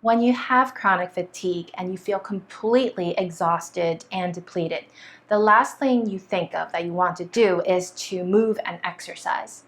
When you have chronic fatigue and you feel completely exhausted and depleted, the last thing you think of that you want to do is to move and exercise.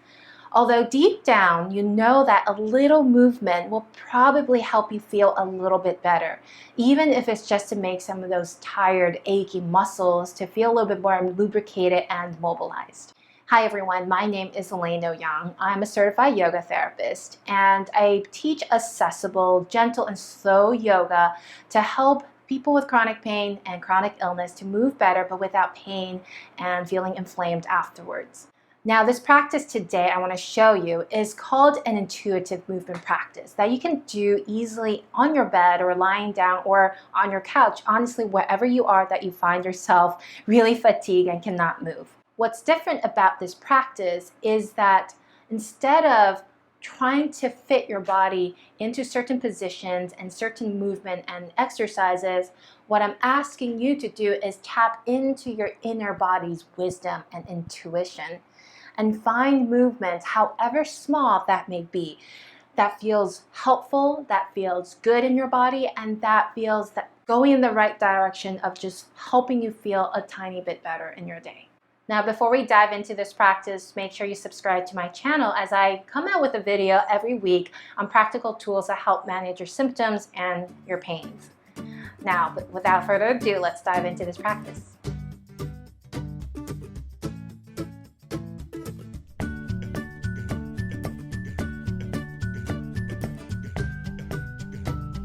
Although deep down, you know that a little movement will probably help you feel a little bit better, even if it's just to make some of those tired, achy muscles to feel a little bit more lubricated and mobilized. Hi everyone, my name is Elaine Young. I'm a certified yoga therapist and I teach accessible, gentle and slow yoga to help people with chronic pain and chronic illness to move better but without pain and feeling inflamed afterwards. Now this practice today I want to show you is called an intuitive movement practice that you can do easily on your bed or lying down or on your couch, honestly wherever you are that you find yourself really fatigued and cannot move. What's different about this practice is that instead of trying to fit your body into certain positions and certain movement and exercises, what I'm asking you to do is tap into your inner body's wisdom and intuition and find movements, however small that may be, that feels helpful, that feels good in your body, and that feels that going in the right direction of just helping you feel a tiny bit better in your day. Now, before we dive into this practice, make sure you subscribe to my channel as I come out with a video every week on practical tools that help manage your symptoms and your pains. Now, without further ado, let's dive into this practice.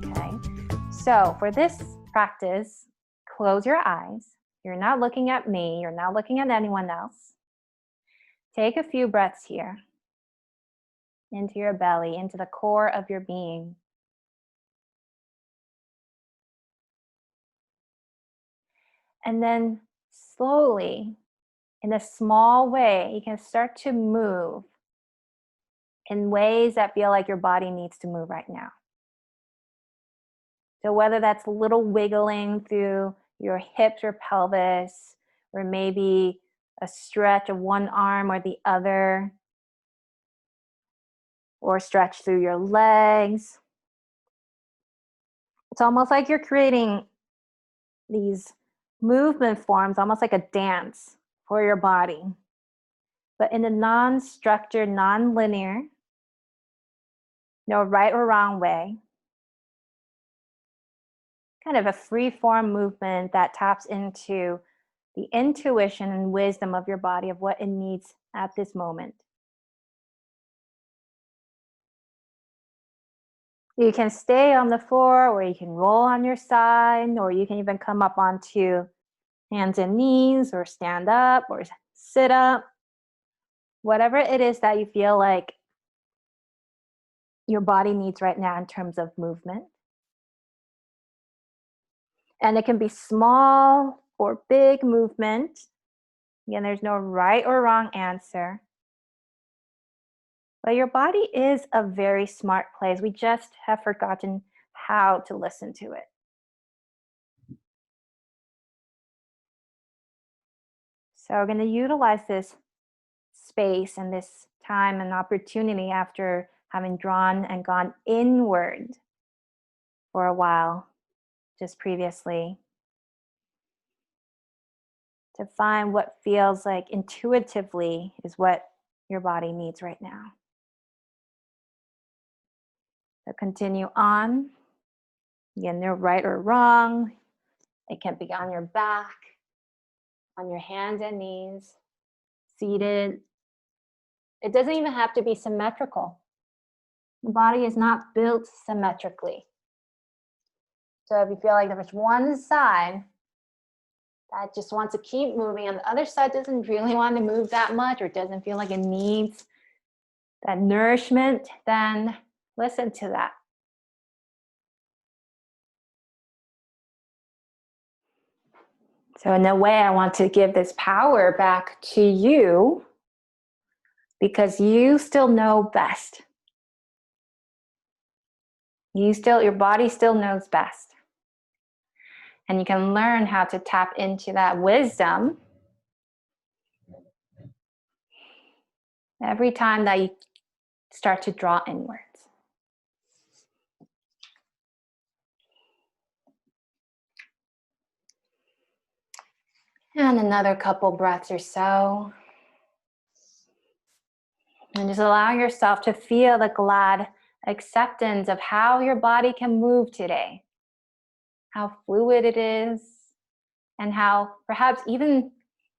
Okay, so for this practice, close your eyes. You're not looking at me, you're not looking at anyone else. Take a few breaths here into your belly, into the core of your being. And then slowly, in a small way, you can start to move in ways that feel like your body needs to move right now. So whether that's a little wiggling through your hips or pelvis, or maybe a stretch of one arm or the other, or stretch through your legs. It's almost like you're creating these movement forms, almost like a dance for your body, but in a non-structured, non-linear, no right or wrong way, kind of a free-form movement that taps into the intuition and wisdom of your body of what it needs at this moment. You can stay on the floor, or you can roll on your side, or you can even come up onto hands and knees, or stand up, or sit up. Whatever it is that you feel like your body needs right now in terms of movement. And it can be small or big movement. Again, there's no right or wrong answer. But your body is a very smart place. We just have forgotten how to listen to it. So we're going to utilize this space and this time and opportunity after having drawn and gone inward for a while just previously to find what feels like intuitively is what your body needs right now. So continue on. Again, no right or wrong. It can be on your back, on your hands and knees, seated. It doesn't even have to be symmetrical. The body is not built symmetrically. So if you feel like there's one side that just wants to keep moving and the other side doesn't really want to move that much or doesn't feel like it needs that nourishment, then listen to that. So in a way, I want to give this power back to you because you still know best. Your body still knows best. And you can learn how to tap into that wisdom every time that you start to draw inwards. And another couple breaths or so. And just allow yourself to feel the glad acceptance of how your body can move today, how fluid it is, and how perhaps even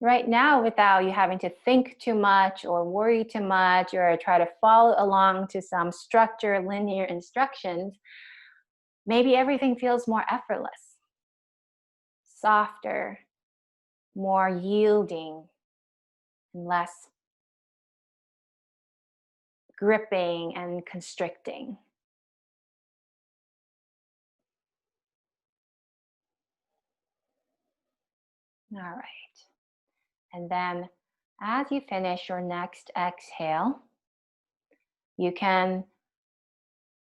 right now, without you having to think too much or worry too much or try to follow along to some structure, linear instructions, maybe everything feels more effortless, softer, more yielding, and less gripping and constricting. All right. And then as you finish your next exhale, you can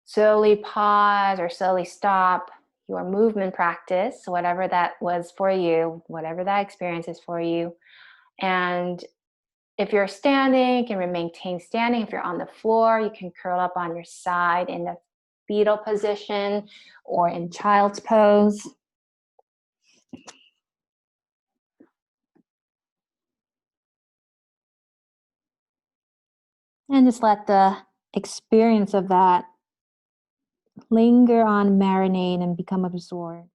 slowly pause or slowly stop your movement practice, whatever that was for you, whatever that experience is for you. And if you're standing, you can maintain standing. If you're on the floor, you can curl up on your side in the fetal position or in child's pose. And just let the experience of that linger on, marinate, and become absorbed.